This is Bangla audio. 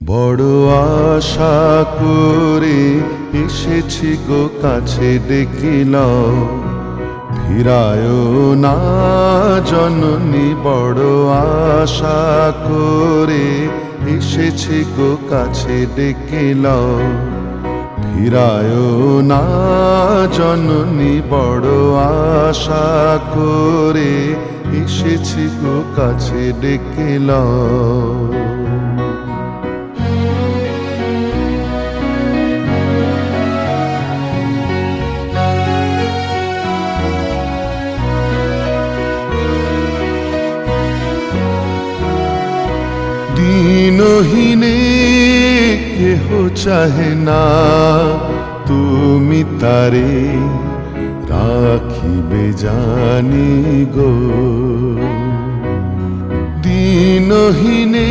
বড় আশা করে এসেছি গো কাছে দেখিলাম, ফিরায় না জননী। বড় আশা করে এসেছি গো কাছে দেখিলাম, ফিরায় না জননী। বড় আশা করে এসেছি গো কাছে দেখিলাম। দিনহীনে কেহ চাহে না, তুমি তারে রাখিবে জানি গো। দিনহীনে